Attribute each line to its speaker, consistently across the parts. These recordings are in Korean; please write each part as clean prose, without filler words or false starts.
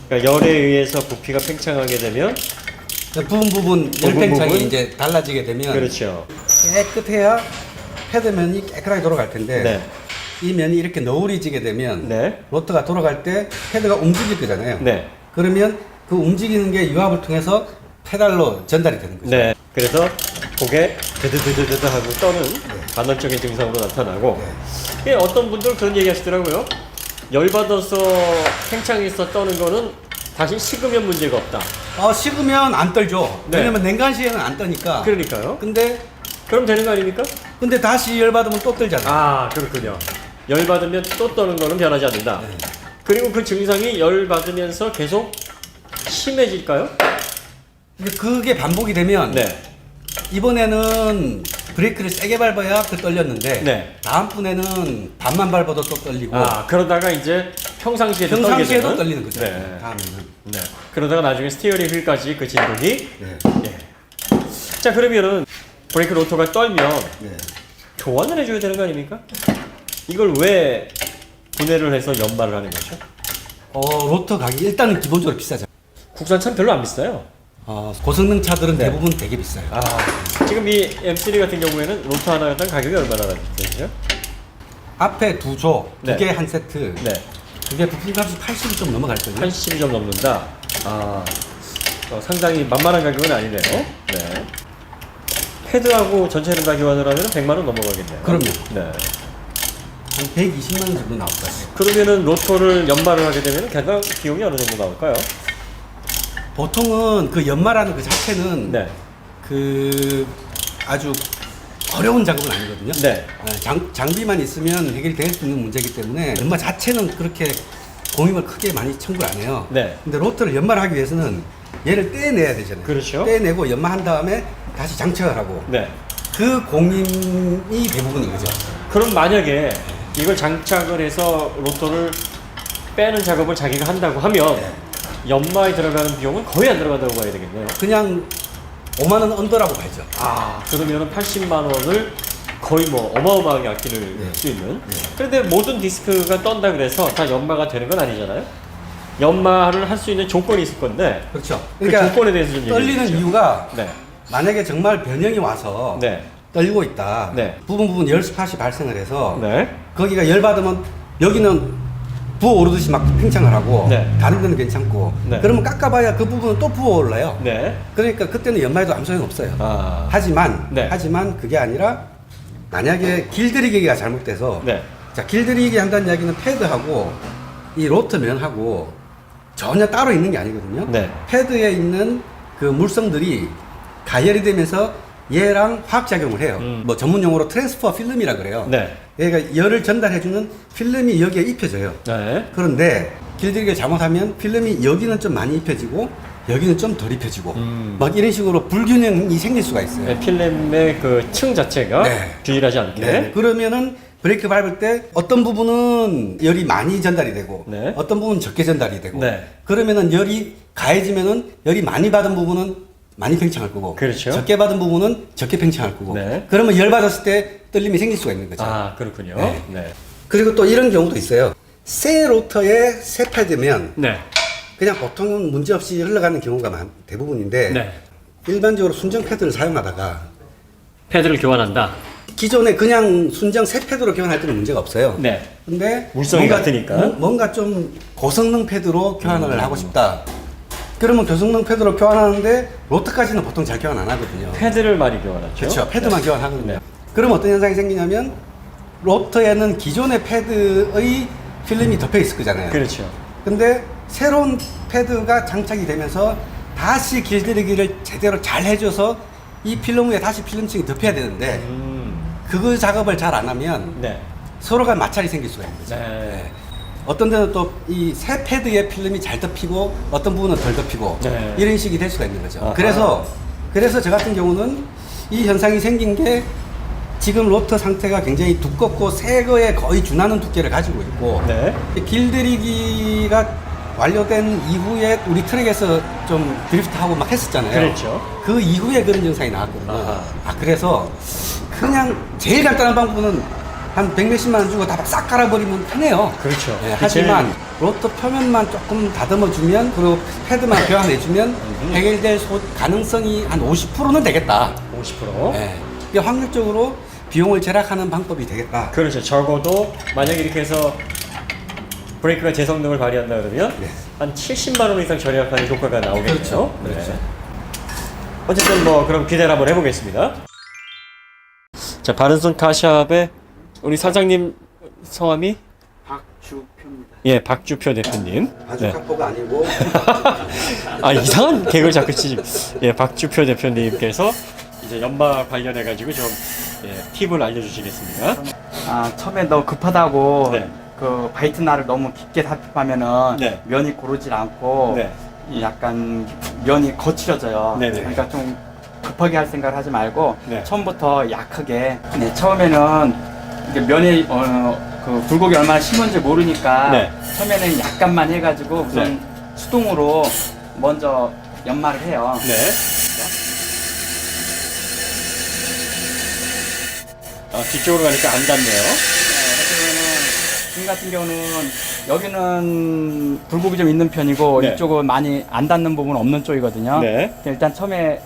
Speaker 1: 그러니까 열에 의해서 부피가 팽창하게 되면
Speaker 2: 부분 열 팽창이 이제 달라지게 되면
Speaker 1: 그렇죠.
Speaker 2: 깨끗해야 패드면이 깨끗하게 돌아갈 텐데
Speaker 1: 네.
Speaker 2: 이 면이 이렇게 너울이지게 되면
Speaker 1: 네.
Speaker 2: 로터가 돌아갈 때 패드가 움직일 거잖아요.
Speaker 1: 네.
Speaker 2: 그러면 그 움직이는 게 유압을 통해서 페달로 전달이 되는 거죠.
Speaker 1: 네. 그래서 고개 드드드드드 하고 떠는 간헐적인 증상으로 나타나고 예, 어떤 분들 그런 얘기 하시더라고요. 열받아서 팽창해서 떠는 거는 다시 식으면 문제가 없다.
Speaker 2: 식으면 안 떨죠.
Speaker 1: 네.
Speaker 2: 왜냐면 냉간 시에는 안 떠니까.
Speaker 1: 그러니까요.
Speaker 2: 근데
Speaker 1: 그럼 되는 거 아닙니까?
Speaker 2: 다시 열받으면 또 떨잖아요.
Speaker 1: 아, 그렇군요. 열받으면 또 떠는 거는 변하지 않는다.
Speaker 2: 네.
Speaker 1: 그리고 그 증상이 열받으면서 계속 심해질까요?
Speaker 2: 근데 그게 반복이 되면
Speaker 1: 네.
Speaker 2: 이번에는 브레이크를 세게 밟아야 그 떨렸는데
Speaker 1: 네.
Speaker 2: 다음번에는 반만 밟아도 또 떨리고
Speaker 1: 아, 그러다가 이제 평상시에도
Speaker 2: 평상시에도
Speaker 1: 떨게 되는?
Speaker 2: 떨리는 거죠.
Speaker 1: 네.
Speaker 2: 다음에는.
Speaker 1: 네. 그러다가 나중에 스티어링 휠까지 그 진동이
Speaker 2: 네.
Speaker 1: 예. 자, 그러면은 브레이크 로터가 떨면
Speaker 2: 네.
Speaker 1: 교환을 해줘야 되는 거 아닙니까? 이걸 왜 분해를 해서 연마를 하는 거죠?
Speaker 2: 로터 가격이 일단은 기본적으로 비싸죠.
Speaker 1: 국산 참 별로 안 비싸요.
Speaker 2: 고성능 차들은
Speaker 1: 네.
Speaker 2: 대부분 되게 비싸요.
Speaker 1: 아, 지금 이 M3 같은 경우에는 로터 하나당 가격이 얼마나 되죠?
Speaker 2: 앞에 두 조,
Speaker 1: 네.
Speaker 2: 두 개 한 세트.
Speaker 1: 네,
Speaker 2: 그게 부품값이 80이 좀 넘어갈 거예요.
Speaker 1: 80이 좀 넘는다. 아, 상당히 만만한 가격은 아니네요. 네. 패드하고 전체를 다 교환을 하면 100만 원 넘어가겠네요.
Speaker 2: 그럼요.
Speaker 1: 네.
Speaker 2: 한 120만 원 정도 나올 거예요.
Speaker 1: 그러면은 로터를 연마를 하게 되면 개당 비용이 어느 정도 나올까요?
Speaker 2: 보통은 그 연마라는 그 자체는
Speaker 1: 네.
Speaker 2: 그 아주 어려운 작업은 아니거든요.
Speaker 1: 네.
Speaker 2: 장비만 있으면 해결될 수 있는 문제이기 때문에 연마 자체는 그렇게 공임을 크게 많이 청구를 안 해요.
Speaker 1: 네.
Speaker 2: 근데 로터를 연마를 하기 위해서는 얘를 떼내야 되잖아요.
Speaker 1: 그렇죠.
Speaker 2: 떼내고 연마한 다음에 다시 장착을 하고
Speaker 1: 네.
Speaker 2: 그 공임이 대부분인 거죠.
Speaker 1: 그럼 만약에 이걸 장착을 해서 로터를 빼는 작업을 자기가 한다고 하면 연마에 들어가는 비용은 거의 안 들어간다고 봐야 되겠네요.
Speaker 2: 그냥 5만 원 언더라고 봐야죠.
Speaker 1: 아, 그러면은 80만 원을 거의 뭐 어마어마하게 아낄 수 있는. 그런데 모든 디스크가 떤다 그래서 다 연마가 되는 건 아니잖아요. 연마를 할 수 있는 조건이 있을 건데.
Speaker 2: 그렇죠.
Speaker 1: 그 조건에 대해서 좀 얘기해
Speaker 2: 떨리는
Speaker 1: 주시죠.
Speaker 2: 이유가
Speaker 1: 네.
Speaker 2: 만약에 정말 변형이 와서
Speaker 1: 네.
Speaker 2: 떨리고 있다.
Speaker 1: 네.
Speaker 2: 부분 열 스팟이 발생을 해서
Speaker 1: 네.
Speaker 2: 거기가 열 받으면 여기는 부어오르듯이 막 팽창을 하고
Speaker 1: 네.
Speaker 2: 다른 데는 괜찮고
Speaker 1: 네.
Speaker 2: 그러면 깎아봐야 그 부분은 또 부어올라요.
Speaker 1: 네.
Speaker 2: 그러니까 그때는 연마해도 아무 소용 없어요.
Speaker 1: 아.
Speaker 2: 하지만 그게 아니라 만약에 길들이기가 잘못돼서
Speaker 1: 네.
Speaker 2: 자 길들이기 한다는 이야기는 패드하고 이 로터면하고 전혀 따로 있는 게 아니거든요.
Speaker 1: 네.
Speaker 2: 패드에 있는 그 물성들이 가열이 되면서 얘랑 화학작용을 해요. 뭐 전문 용어로 트랜스퍼 필름이라 그래요.
Speaker 1: 네.
Speaker 2: 얘가 열을 전달해주는 필름이 여기에 입혀져요.
Speaker 1: 네.
Speaker 2: 그런데 길들이기를 잘못하면 필름이 여기는 좀 많이 입혀지고 여기는 좀 덜 입혀지고 막 이런 식으로 불균형이 생길 수가 있어요.
Speaker 1: 네, 필름의 그 층 자체가
Speaker 2: 네.
Speaker 1: 균일하지 않게.
Speaker 2: 네. 그러면은 브레이크 밟을 때 어떤 부분은 열이 많이 전달이 되고
Speaker 1: 네.
Speaker 2: 어떤 부분은 적게 전달이 되고
Speaker 1: 네.
Speaker 2: 그러면은 열이 가해지면은 열이 많이 받은 부분은 많이 팽창할 거고
Speaker 1: 그렇죠.
Speaker 2: 적게 받은 부분은 적게 팽창할 거고
Speaker 1: 네.
Speaker 2: 그러면 열 받았을 때 떨림이 생길 수가 있는 거죠.
Speaker 1: 아, 그렇군요.
Speaker 2: 네.
Speaker 1: 네.
Speaker 2: 그리고 또 이런 경우도 있어요. 새 로터에 새 패드면
Speaker 1: 네.
Speaker 2: 그냥 보통은 문제 없이 흘러가는 경우가 대부분인데
Speaker 1: 네.
Speaker 2: 일반적으로 순정 패드를 사용하다가
Speaker 1: 패드를 교환한다.
Speaker 2: 기존에 그냥 순정 새 패드로 교환할 때는 문제가 없어요.
Speaker 1: 네.
Speaker 2: 근데
Speaker 1: 물성이 같으니까.
Speaker 2: 뭔가 좀 고성능 패드로 교환을 하고 싶다. 그러면 고성능 패드로 교환하는데 로터까지는 보통 잘 교환 안 하거든요.
Speaker 1: 패드를 많이 교환하죠.
Speaker 2: 그렇죠. 패드만
Speaker 1: 네.
Speaker 2: 교환하거든요.
Speaker 1: 네.
Speaker 2: 그럼 어떤 현상이 생기냐면 로터에는 기존의 패드의 필름이 덮여 있을 거잖아요.
Speaker 1: 그렇죠. 근데
Speaker 2: 새로운 패드가 장착이 되면서 다시 길들이기를 제대로 잘 해줘서 이 필름 위에 다시 필름층이 덮여야 되는데 그거 작업을 잘 안 하면
Speaker 1: 네.
Speaker 2: 서로가 마찰이 생길 수가 있는 거죠.
Speaker 1: 네.
Speaker 2: 어떤 데는 또 이 새 패드의 필름이 잘 덮이고 어떤 부분은 덜 덮이고
Speaker 1: 네.
Speaker 2: 이런 식이 될 수가 있는 거죠.
Speaker 1: 아하.
Speaker 2: 그래서 저 같은 경우는 이 현상이 생긴 게 지금 로터 상태가 굉장히 두껍고 새 거에 거의 준하는 두께를 가지고 있고
Speaker 1: 네.
Speaker 2: 길들이기가 완료된 이후에 우리 트랙에서 좀 드리프트하고 막 했었잖아요.
Speaker 1: 그렇죠.
Speaker 2: 그 이후에 그런 증상이 나왔거든요.
Speaker 1: 아하.
Speaker 2: 그래서 그냥 제일 간단한 방법은 한 100몇십만 원 주고 다 싹 갈아버리면 편해요.
Speaker 1: 그렇죠.
Speaker 2: 예, 하지만 로터 표면만 조금 다듬어주면 그리고 패드만 교환해주면 해결될 가능성이 한 50%는 되겠다.
Speaker 1: 50%.
Speaker 2: 네. 이게 확률적으로 비용을 절약하는 방법이 되겠다.
Speaker 1: 그렇죠. 적어도 만약에 이렇게 해서 브레이크가 제 성능을 발휘한다 그러면
Speaker 2: 네.
Speaker 1: 한 70만 원 이상 절약하는 효과가 나오겠죠.
Speaker 2: 그렇죠.
Speaker 1: 네.
Speaker 2: 그렇죠.
Speaker 1: 어쨌든 뭐 그럼 기대를 한번 해보겠습니다. 자, 바른손 카샵의 우리 사장님 성함이
Speaker 2: 박주표입니다.
Speaker 1: 예, 박주표 대표님.
Speaker 2: 바주카포가 아니고
Speaker 1: 아, 이상한 개그를 자꾸 치지. 예, 박주표 대표님께서 이제 연마 관련해가지고 좀 팁을 알려주시겠습니다.
Speaker 3: 아, 처음에 너무 급하다고
Speaker 1: 네.
Speaker 3: 그 바이트 날을 너무 깊게 삽입하면은
Speaker 1: 네.
Speaker 3: 면이 고르질 않고
Speaker 1: 네.
Speaker 3: 이 약간 면이 거칠어져요.
Speaker 1: 네네.
Speaker 3: 그러니까 좀 급하게 할 생각을 하지 말고
Speaker 1: 네.
Speaker 3: 처음부터 약하게. 네, 처음에는 이게 면이 그 불고기 얼마나 심은지 모르니까
Speaker 1: 네.
Speaker 3: 처음에는 약간만 해가지고 우선 수동으로 먼저 연마를 해요.
Speaker 1: 네. 아, 뒤쪽으로 가니까 안 닿네요.
Speaker 3: 지금 같은 경우는 여기는 불고기 좀 있는 편이고
Speaker 1: 네.
Speaker 3: 이쪽은 많이 안 닿는 부분은 없는 쪽이거든요.
Speaker 1: 네.
Speaker 3: 일단 처음에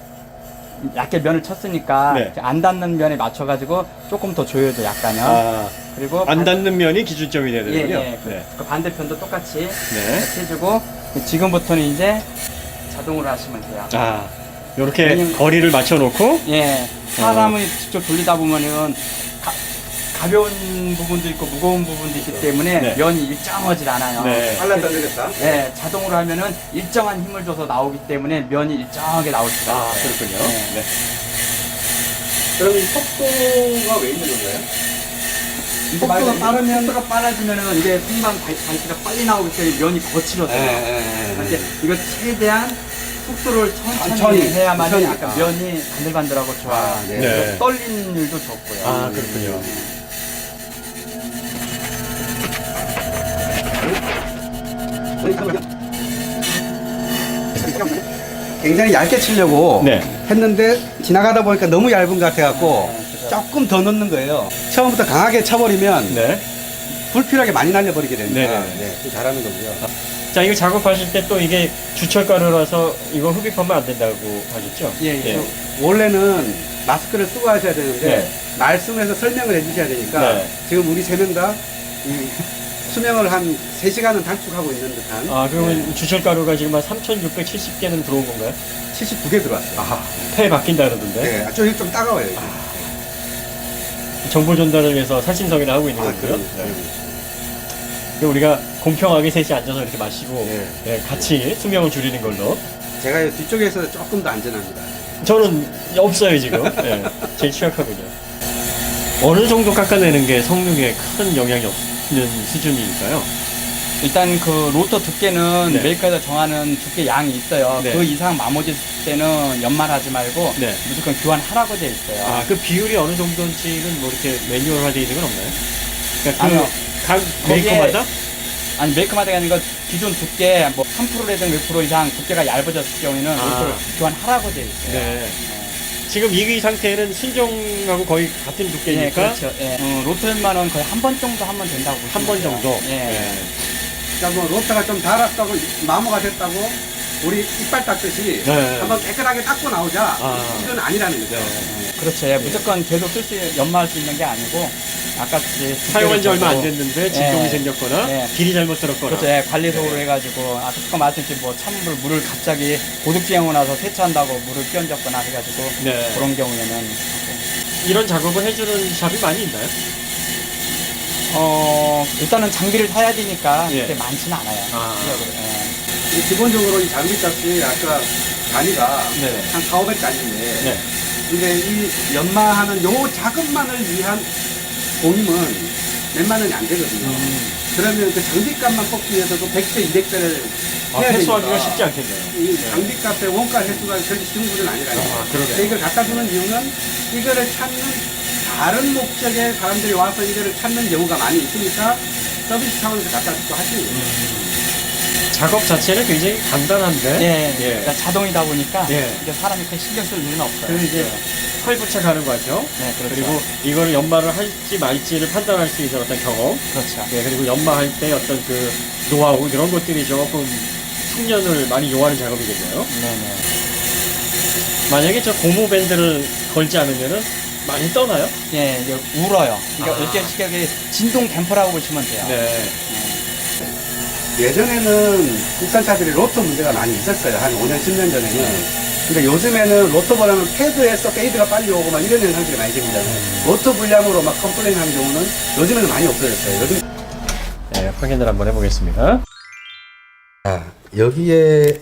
Speaker 3: 얇게 면을 쳤으니까
Speaker 1: 네.
Speaker 3: 안 닿는 면에 맞춰가지고 조금 더 조여줘 약간요.
Speaker 1: 아,
Speaker 3: 그리고
Speaker 1: 안 닿는 면이 기준점이 돼야
Speaker 3: 예,
Speaker 1: 되는군요.
Speaker 3: 예.
Speaker 1: 네.
Speaker 3: 그 반대편도 똑같이
Speaker 1: 네.
Speaker 3: 이렇게 해주고 지금부터는 이제 자동으로 하시면 돼요.
Speaker 1: 아, 요렇게
Speaker 3: 왜냐면-
Speaker 1: 거리를 맞춰놓고
Speaker 3: 예, 사람이 직접 돌리다 보면은 가벼운 부분도 있고 무거운 부분도 있기 때문에
Speaker 1: 네.
Speaker 3: 면이 일정하지 않아요.
Speaker 1: 네.
Speaker 2: 빨라 떨리겠다.
Speaker 3: 네, 자동으로 하면은 일정한 힘을 줘서 나오기 때문에 면이 일정하게 나올 수가
Speaker 1: 아,
Speaker 3: 있어요.
Speaker 1: 그렇군요.
Speaker 3: 네.
Speaker 1: 네.
Speaker 2: 그럼 이 속도가 왜 있는 건가요?
Speaker 3: 속도가 빠르면 속도가 빨라지면은 이게 금방 바이트가 빨리 나오기 때문에 면이 거칠어져요. 근데 이거 최대한 속도를 천천히
Speaker 2: 천천히,
Speaker 3: 해야만
Speaker 2: 천천히.
Speaker 3: 약간 면이 반들반들하고 좋아요.
Speaker 2: 아, 네.
Speaker 1: 네.
Speaker 3: 그래서 떨리는 일도 적고요.
Speaker 1: 아, 그렇군요.
Speaker 2: 굉장히 얇게 치려고
Speaker 1: 네.
Speaker 2: 했는데 지나가다 보니까 너무 얇은 것 같아갖고
Speaker 3: 그죠.
Speaker 2: 조금 더 넣는 거예요. 처음부터 강하게 쳐버리면
Speaker 1: 네.
Speaker 2: 불필요하게 많이 날려버리게 됩니다.
Speaker 1: 네네네.
Speaker 2: 네, 그 잘하는 거고요.
Speaker 1: 자, 이거 작업하실 때 또 이게 주철가루라서 이거 흡입하면 안 된다고 하셨죠?
Speaker 3: 예, 예.
Speaker 2: 원래는 마스크를 쓰고 하셔야 되는데
Speaker 1: 네.
Speaker 2: 말씀해서 설명을 해주셔야 되니까
Speaker 1: 네.
Speaker 2: 지금 우리 세 명 다 수명을 한 3시간은 단축하고 있는 듯한
Speaker 1: 아, 그러면 주철가루가 지금 한 3,670개는 들어온 건가요?
Speaker 2: 79개 들어왔어요.
Speaker 1: 아하, 폐에 바뀐다 그러던데.
Speaker 2: 네, 저기 좀 따가워요. 이게.
Speaker 1: 정보 전달을 위해서 살신성이나 하고 있는 거고요. 네. 우리가 공평하게 셋이 앉아서 이렇게 마시고
Speaker 2: 네.
Speaker 1: 네, 같이 수명을 줄이는 걸로.
Speaker 2: 제가 이 뒤쪽에서 조금 더 안전합니다.
Speaker 1: 저는 없어요 지금. 네, 제일 취약하군요. 어느 정도 깎아내는 게 성능에 큰 영향이 없는 수준일까요?
Speaker 3: 일단 그 로터 두께는
Speaker 1: 네.
Speaker 3: 메이커에서 정하는 두께 양이 있어요.
Speaker 1: 네.
Speaker 3: 그 이상 마모질 때는 연말하지 말고
Speaker 1: 네.
Speaker 3: 무조건 교환하라고 돼 있어요.
Speaker 1: 아, 그 비율이 어느 정도인지는 뭐 이렇게 매뉴얼화되어 있는 건 없나요? 그러니까
Speaker 3: 아니요.
Speaker 1: 각
Speaker 3: 거기에-
Speaker 1: 메이커마다?
Speaker 3: 아니 메이커마다 아니라 기존 두께 뭐 3%라든 몇 프로 이상 두께가 얇아졌을 경우에는
Speaker 1: 아.
Speaker 3: 로터를 교환하라고 돼 있어요.
Speaker 1: 네. 지금 이 상태는 순정하고 거의 같은
Speaker 3: 네,
Speaker 1: 두께니까
Speaker 3: 그렇죠. 예. 로터 연마는 거의 한 번 정도 하면 된다고 보시면
Speaker 1: 한 번
Speaker 3: 돼요.
Speaker 1: 정도.
Speaker 3: 예.
Speaker 1: 네.
Speaker 2: 그러니까 뭐 로터가 좀 닳았다고 마모가 됐다고 우리 이빨 닦듯이
Speaker 1: 네.
Speaker 2: 한번 깨끗하게 닦고 나오자.
Speaker 1: 아.
Speaker 2: 이건 아니라는 거죠.
Speaker 1: 네.
Speaker 3: 그렇죠. 예. 무조건 계속 연마할 수 있는 게 아니고 아까같이
Speaker 1: 사용한 지 얼마 안 됐는데 진동이
Speaker 3: 예.
Speaker 1: 생겼거나
Speaker 3: 예.
Speaker 1: 길이 잘못 들었거나.
Speaker 3: 그렇죠. 예, 관리소로 해가지고 아까 말씀드린 뭐 찬물 물을 갑자기 고독주행하고 나서 세차한다고 물을 끼얹었거나 해가지고
Speaker 1: 네.
Speaker 3: 그런 경우에는
Speaker 1: 이런 작업을 해주는 샵이 많이 있나요?
Speaker 3: 일단은 장비를 사야 되니까
Speaker 1: 예.
Speaker 3: 그렇게 많지는 않아요.
Speaker 1: 아.
Speaker 3: 예.
Speaker 2: 이 기본적으로 이 장비값이 아까 단위가
Speaker 1: 네.
Speaker 2: 한 4, 500짜리인데
Speaker 1: 네.
Speaker 2: 근데 이 연마하는 요 작업만을 위한 공임은 몇만 원이 안 되거든요. 그러면 그 장비값만 뽑기 위해서도 100대, 200대를
Speaker 1: 아,
Speaker 2: 해야
Speaker 1: 회수하기가
Speaker 2: 되니까
Speaker 1: 쉽지 않겠네요.
Speaker 2: 이 장비값의 원가 회수가 그렇게 쉬운 것은 아니라요.
Speaker 1: 아, 그러네요.
Speaker 2: 근데 이걸 갖다 주는 이유는 이거를 찾는 다른 목적의 사람들이 와서 이거를 찾는 경우가 많이 있으니까 서비스 차원에서 갖다 주고 하시는 거예요.
Speaker 1: 작업 자체는 굉장히 간단한데.
Speaker 3: 예,
Speaker 1: 예.
Speaker 3: 그러니까 자동이다 보니까
Speaker 1: 예.
Speaker 3: 이제 사람이 큰 신경 쓸 일은 없어요.
Speaker 2: 그리고 이제
Speaker 1: 활부차 가는 과정.
Speaker 3: 네, 그렇죠.
Speaker 1: 그리고 이거를 연마를 할지 말지를 판단할 수 있는 어떤 경험.
Speaker 3: 그렇죠.
Speaker 1: 네, 그리고 연마할 때 어떤 그 노하우 이런 것들이 조금 숙련을 많이 요하는 작업이겠네요.
Speaker 3: 네네.
Speaker 1: 만약에 저 고무 밴드를 걸지 않으면은 많이 떠나요?
Speaker 3: 예, 이제 울어요. 그러니까
Speaker 1: 아.
Speaker 3: 이렇게 쉽게 진동 댐퍼라고 보시면 돼요.
Speaker 1: 네.
Speaker 2: 예전에는 국산차들이 로터 문제가 많이 있었어요. 한 5년, 10년 전에는. 근데 요즘에는 로터보다는 패드에서 페이드가 빨리 오고 막 이런 현상들이 많이 생기잖아요. 로터 불량으로 막 컴플레인 하는 경우는 요즘에는 많이 없어졌어요. 요즘
Speaker 1: 네, 확인을 한번 해보겠습니다.
Speaker 2: 여기에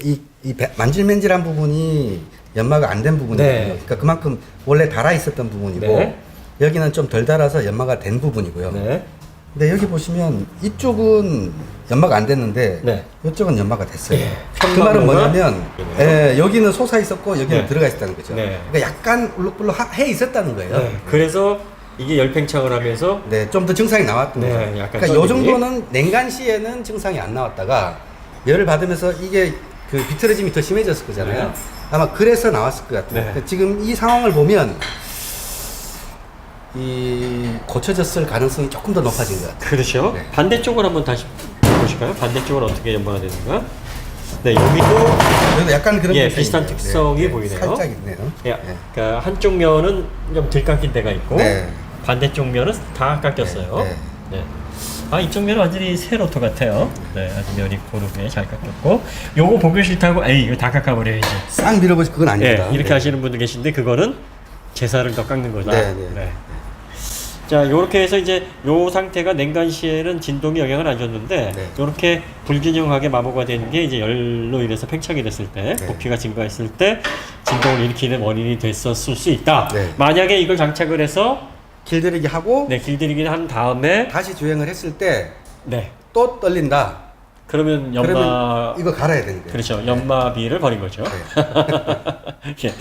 Speaker 2: 만질만질한 부분이 연마가 안 된 부분이거든요.
Speaker 1: 네.
Speaker 2: 그러니까 그만큼 원래 달아 있었던 부분이고
Speaker 1: 네.
Speaker 2: 여기는 좀 덜 달아서 연마가 된 부분이고요.
Speaker 1: 네.
Speaker 2: 근데 여기 보시면 이쪽은 연마가 안 됐는데
Speaker 1: 네.
Speaker 2: 이쪽은 연마가 됐어요.
Speaker 1: 예.
Speaker 2: 그 말은
Speaker 1: 현마모가
Speaker 2: 뭐냐면
Speaker 1: 네.
Speaker 2: 여기는 솟아 있었고 여기는
Speaker 1: 네.
Speaker 2: 들어가 있었다는 거죠.
Speaker 1: 네.
Speaker 2: 그러니까 약간 울룩불룩 해 있었다는 거예요.
Speaker 1: 네. 그래서 이게 열팽창을 하면서
Speaker 2: 네, 좀 더 증상이 나왔던
Speaker 1: 네,
Speaker 2: 거죠.
Speaker 1: 약간
Speaker 2: 그러니까 요
Speaker 1: 쩐들이.
Speaker 2: 정도는 냉간 시에는 증상이 안 나왔다가 열을 받으면서 이게 그 비틀어짐이 더 심해졌을 거잖아요.
Speaker 1: 네.
Speaker 2: 아마 그래서 나왔을 것 같아요.
Speaker 1: 네.
Speaker 2: 그러니까 지금 이 상황을 보면 이 고쳐졌을 가능성이 조금 더 높아진 것 같아요.
Speaker 1: 그렇죠.
Speaker 2: 네.
Speaker 1: 반대쪽을 한번 다시 보실까요? 반대쪽은 어떻게 연마가 되는가? 네, 여기도
Speaker 2: 그래도 약간 그런
Speaker 1: 예,
Speaker 2: 현상이
Speaker 1: 비슷한
Speaker 2: 있네요.
Speaker 1: 특성이 보이네요.
Speaker 2: 살짝 있네요.
Speaker 1: 예,
Speaker 2: 네.
Speaker 1: 그러니까 한쪽 면은 좀 덜 깎인 데가 있고
Speaker 2: 네.
Speaker 1: 반대쪽 면은 다 깎였어요.
Speaker 2: 네,
Speaker 1: 네. 아, 이쪽 면은 완전히 새 로터 같아요. 네, 아주 면이 고르게 잘 깎였고 요거 보기 싫다고 에이 이거 다 깎아버려야지.
Speaker 2: 싹 밀어보시 그건
Speaker 1: 예,
Speaker 2: 아닙니다.
Speaker 1: 이렇게
Speaker 2: 네.
Speaker 1: 하시는 분들 계신데 그거는 제사를 더 깎는 거다.
Speaker 2: 네, 네.
Speaker 1: 자, 요렇게 해서 이제 요 상태가 냉간 시에는 진동이 영향을 안 줬는데
Speaker 2: 네.
Speaker 1: 요렇게 불균형하게 마모가 되는 게 이제 열로 인해서 팽창이 됐을 때,
Speaker 2: 네.
Speaker 1: 부피가 증가했을 때 진동을 일으키는 원인이 됐었을 수 있다.
Speaker 2: 네.
Speaker 1: 만약에 이걸 장착을 해서
Speaker 2: 길들이기 하고
Speaker 1: 네, 길들이기를 한 다음에
Speaker 2: 다시 주행을 했을 때
Speaker 1: 네.
Speaker 2: 또 떨린다.
Speaker 1: 그러면 연마
Speaker 2: 그러면 이거 갈아야 되는 거예요.
Speaker 1: 그렇죠. 연마비를 버린 거죠.
Speaker 2: 네.
Speaker 1: 예.